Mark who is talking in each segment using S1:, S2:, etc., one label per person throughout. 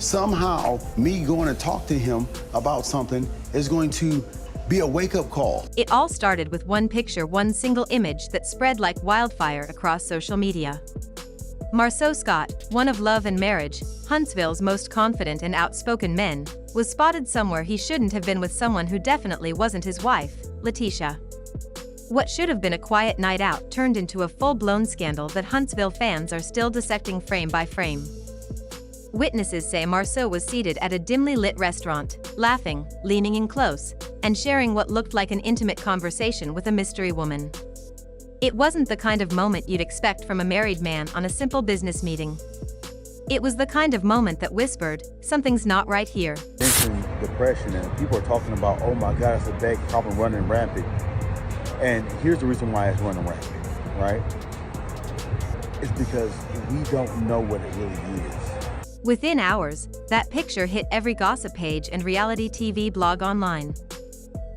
S1: somehow me going to talk to him about something is going to be a wake-up call.
S2: It all started with one picture, one single image that spread like wildfire across social media. Marsau Scott, one of Love and Marriage, Huntsville's most confident and outspoken men, was spotted somewhere he shouldn't have been with someone who definitely wasn't his wife, Leticia. What should have been a quiet night out turned into a full-blown scandal that Huntsville fans are still dissecting frame by frame. Witnesses say Marsau was seated at a dimly lit restaurant, laughing, leaning in close, and sharing what looked like an intimate conversation with a mystery woman. It wasn't the kind of moment you'd expect from a married man on a simple business meeting. It was the kind of moment that whispered, something's not right here.
S3: Mentioned depression, and people are talking about, oh my God, it's a bad problem running rampant. And here's the reason why it's running rampant, right? It's because we don't know what it really is.
S2: Within hours, that picture hit every gossip page and reality TV blog online.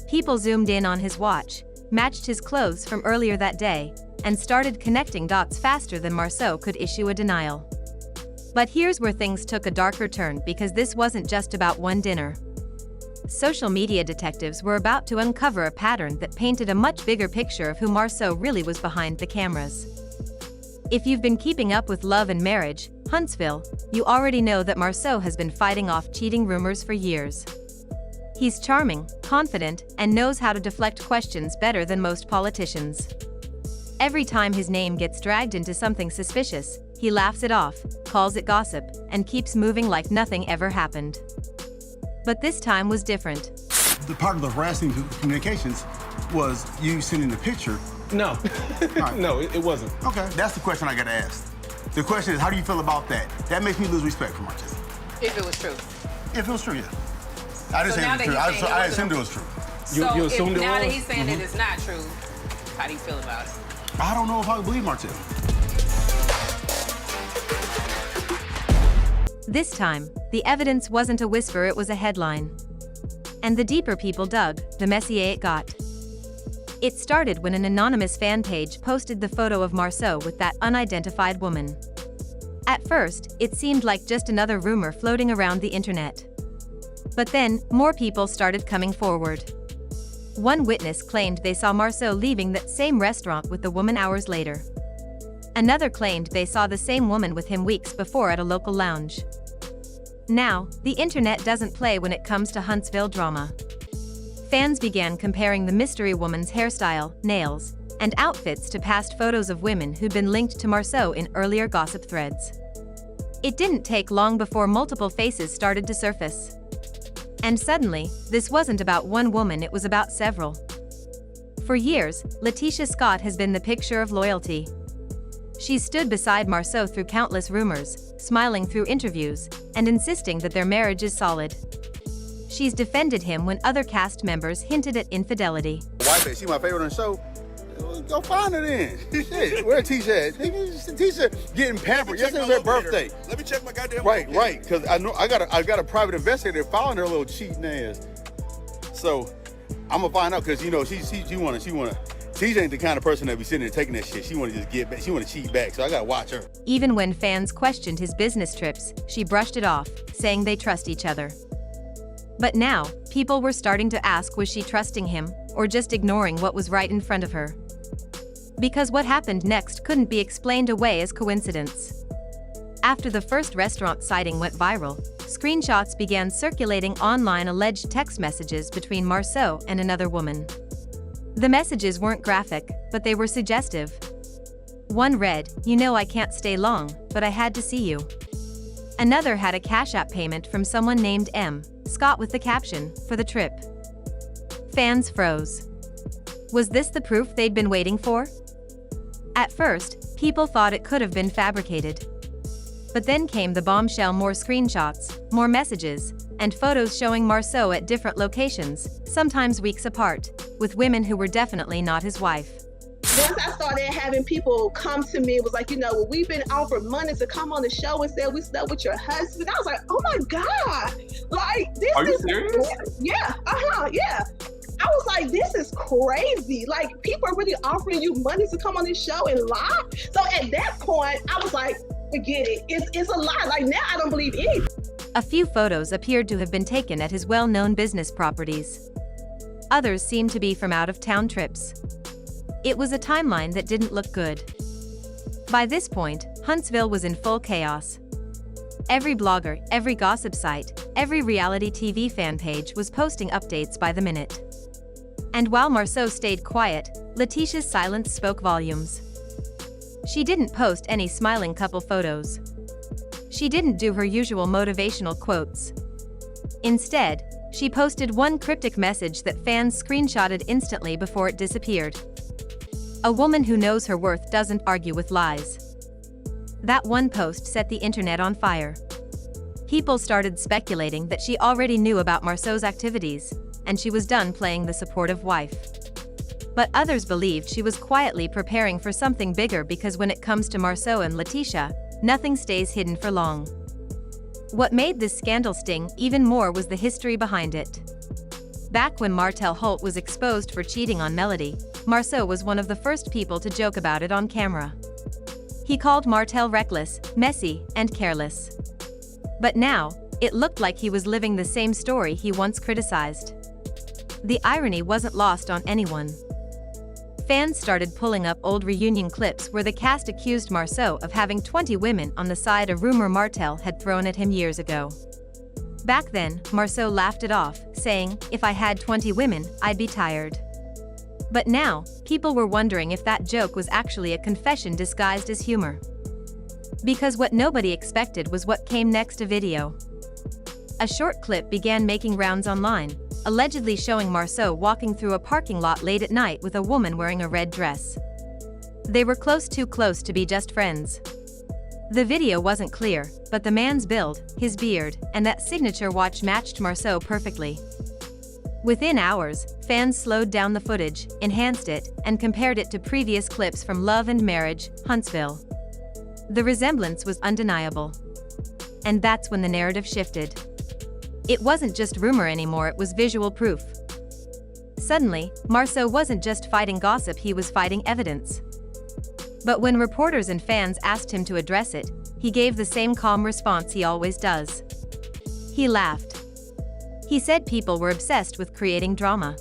S2: People zoomed in on his watch, matched his clothes from earlier that day, and started connecting dots faster than Marsau could issue a denial. But here's where things took a darker turn, because this wasn't just about one dinner. Social media detectives were about to uncover a pattern that painted a much bigger picture of who Marsau really was behind the cameras. If you've been keeping up with Love and Marriage, Huntsville, you already know that Marsau has been fighting off cheating rumors for years. He's charming, confident, and knows how to deflect questions better than most politicians. Every time his name gets dragged into something suspicious, he laughs it off, calls it gossip, and keeps moving like nothing ever happened. But this time was different.
S1: The part of the harassing communications was you sending the picture.
S4: No,
S1: Right.
S4: no, it wasn't.
S1: Okay, that's the question I gotta ask. The question is, how do you feel about that? That makes me lose respect for Marcus.
S5: If it was true.
S1: If it was true, yeah. I didn't
S5: So
S1: say
S5: now
S1: it was
S5: that
S1: true.
S5: he's saying
S1: I
S5: it
S1: assumed it
S5: wasn't-
S1: was true.
S4: You
S5: So
S4: assumed it
S5: now
S4: was?
S5: that he's saying that it's not true, how do you feel about it?
S1: I don't know if I can believe Marcel.
S2: This time, the evidence wasn't a whisper, it was a headline. And the deeper people dug, the messier it got. It started when an anonymous fan page posted the photo of Marsau with that unidentified woman. At first, it seemed like just another rumor floating around the internet. But then, more people started coming forward. One witness claimed they saw Marsau leaving that same restaurant with the woman hours later. Another claimed they saw the same woman with him weeks before at a local lounge. Now, the internet doesn't play when it comes to Huntsville drama. Fans began comparing the mystery woman's hairstyle, nails, and outfits to past photos of women who'd been linked to Marsau in earlier gossip threads. It didn't take long before multiple faces started to surface. And suddenly, this wasn't about one woman, it was about several. For years, LaTisha Scott has been the picture of loyalty. She's stood beside Marsau through countless rumors, smiling through interviews, and insisting that their marriage is solid. She's defended him when other cast members hinted at infidelity.
S3: Wife said, she my favorite on the show. Go find her then. Shit, where Tisha at? Tisha getting pampered. Yesterday was her birthday.
S6: Let me check my goddamn
S3: Right, because I know I got a private investigator following her little cheating ass. So I'm gonna find out, because you know she wanna. Tisha ain't the kind of person that be sitting there taking that shit. She wanna just get back. She wanna cheat back. So I gotta watch her.
S2: Even when fans questioned his business trips, she brushed it off, saying they trust each other. But now, people were starting to ask, was she trusting him, or just ignoring what was right in front of her? Because what happened next couldn't be explained away as coincidence. After the first restaurant sighting went viral, screenshots began circulating online, alleged text messages between Marsau and another woman. The messages weren't graphic, but they were suggestive. One read, "You know I can't stay long, but I had to see you." Another had a Cash App payment from someone named M. Scott with the caption, "For the trip." Fans froze. Was this the proof they'd been waiting for? At first, people thought it could have been fabricated. But then came the bombshell: more screenshots, more messages, and photos showing Marsau at different locations, sometimes weeks apart, with women who were definitely not his wife.
S7: Once I started having people come to me, it was like, well, we've been offered money to come on the show and said we slept with your husband. I was like, oh my God. Like, this
S4: Are you
S7: is
S4: serious?
S7: Yeah, yeah. I was like, this is crazy. Like, people are really offering you money to come on this show and lie. So at that point, I was like, forget it. It's a lie. Like, now I don't believe anything.
S2: A few photos appeared to have been taken at his well-known business properties. Others seemed to be from out-of-town trips. It was a timeline that didn't look good. By this point, Huntsville was in full chaos. Every blogger, every gossip site, every reality TV fan page was posting updates by the minute. And while Marsau stayed quiet, Leticia's silence spoke volumes. She didn't post any smiling couple photos. She didn't do her usual motivational quotes. Instead, she posted one cryptic message that fans screenshotted instantly before it disappeared. A woman who knows her worth doesn't argue with lies. That one post set the internet on fire. People started speculating that she already knew about Marsau's activities, and she was done playing the supportive wife. But others believed she was quietly preparing for something bigger because when it comes to Marsau and Leticia, nothing stays hidden for long. What made this scandal sting even more was the history behind it. Back when Martel Holt was exposed for cheating on Melody, Marsau was one of the first people to joke about it on camera. He called Martel reckless, messy, and careless. But now, it looked like he was living the same story he once criticized. The irony wasn't lost on anyone. Fans started pulling up old reunion clips where the cast accused Marsau of having 20 women on the side, a rumor Martel had thrown at him years ago. Back then, Marsau laughed it off, saying, "If I had 20 women, I'd be tired." But now, people were wondering if that joke was actually a confession disguised as humor. Because what nobody expected was what came next: a video. A short clip began making rounds online, allegedly showing Marsau walking through a parking lot late at night with a woman wearing a red dress. They were too close to be just friends. The video wasn't clear, but the man's build, his beard, and that signature watch matched Marsau perfectly. Within hours, fans slowed down the footage, enhanced it, and compared it to previous clips from Love and Marriage, Huntsville. The resemblance was undeniable. And that's when the narrative shifted. It wasn't just rumor anymore, it was visual proof. Suddenly, Marsau wasn't just fighting gossip, he was fighting evidence. But when reporters and fans asked him to address it, he gave the same calm response he always does. He laughed. He said people were obsessed with creating drama.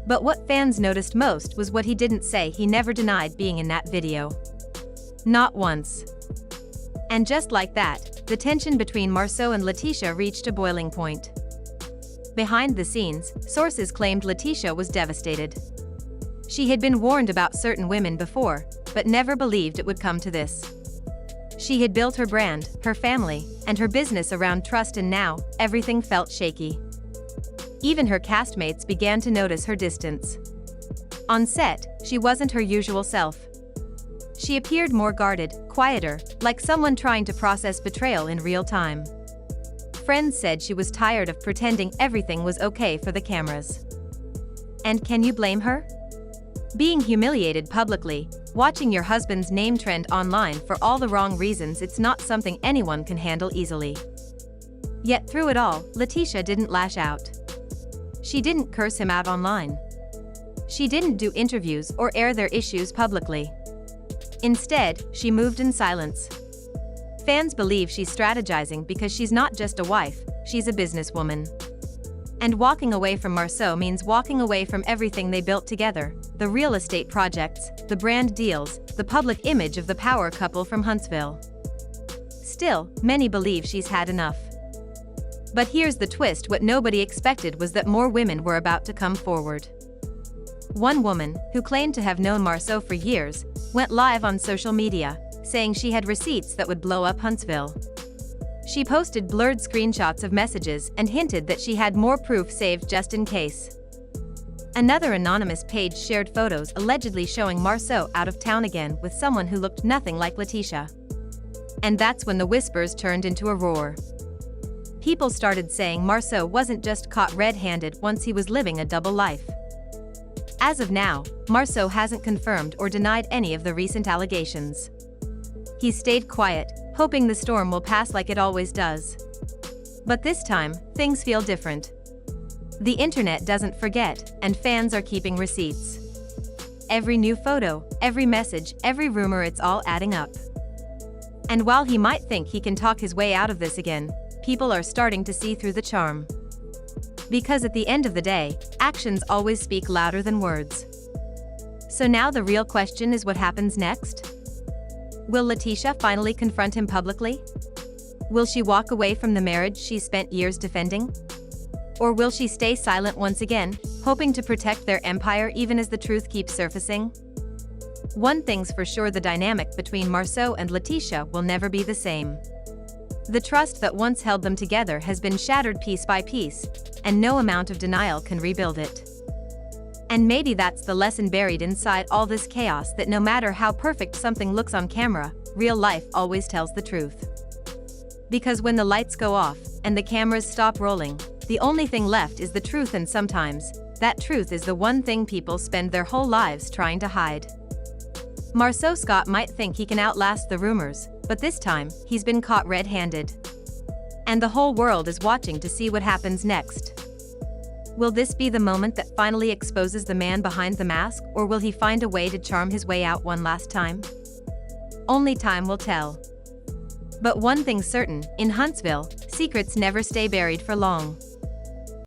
S2: But what fans noticed most was what he didn't say: he never denied being in that video. Not once. And just like that, the tension between Marsau and Leticia reached a boiling point. Behind the scenes, sources claimed Leticia was devastated. She had been warned about certain women before, but never believed it would come to this. She had built her brand, her family, and her business around trust, and now, everything felt shaky. Even her castmates began to notice her distance. On set, she wasn't her usual self. She appeared more guarded, quieter, like someone trying to process betrayal in real time. Friends said she was tired of pretending everything was okay for the cameras. And can you blame her? Being humiliated publicly, watching your husband's name trend online for all the wrong reasons, it's not something anyone can handle easily. Yet through it all, Leticia didn't lash out. She didn't curse him out online. She didn't do interviews or air their issues publicly. Instead, she moved in silence. Fans believe she's strategizing because she's not just a wife, she's a businesswoman. And walking away from Marsau means walking away from everything they built together: the real estate projects, the brand deals, the public image of the power couple from Huntsville. Still, many believe she's had enough. But here's the twist: what nobody expected was that more women were about to come forward. One woman, who claimed to have known Marsau for years, went live on social media, saying she had receipts that would blow up Huntsville. She posted blurred screenshots of messages and hinted that she had more proof saved just in case. Another anonymous page shared photos allegedly showing Marsau out of town again with someone who looked nothing like Leticia. And that's when the whispers turned into a roar. People started saying Marsau wasn't just caught red-handed once, he was living a double life. As of now, Marsau hasn't confirmed or denied any of the recent allegations. He stayed quiet, hoping the storm will pass like it always does. But this time, things feel different. The internet doesn't forget, and fans are keeping receipts. Every new photo, every message, every rumor, it's all adding up. And while he might think he can talk his way out of this again, people are starting to see through the charm. Because at the end of the day, actions always speak louder than words. So now the real question is, what happens next? Will Leticia finally confront him publicly? Will she walk away from the marriage she spent years defending? Or will she stay silent once again, hoping to protect their empire even as the truth keeps surfacing? One thing's for sure, the dynamic between Marsau and Leticia will never be the same. The trust that once held them together has been shattered piece by piece, and no amount of denial can rebuild it. And maybe that's the lesson buried inside all this chaos, that no matter how perfect something looks on camera, real life always tells the truth. Because when the lights go off, and the cameras stop rolling, the only thing left is the truth, and sometimes, that truth is the one thing people spend their whole lives trying to hide. Marsau Scott might think he can outlast the rumors, but this time, he's been caught red-handed. And the whole world is watching to see what happens next. Will this be the moment that finally exposes the man behind the mask, or will he find a way to charm his way out one last time? Only time will tell. But one thing's certain, in Huntsville, secrets never stay buried for long.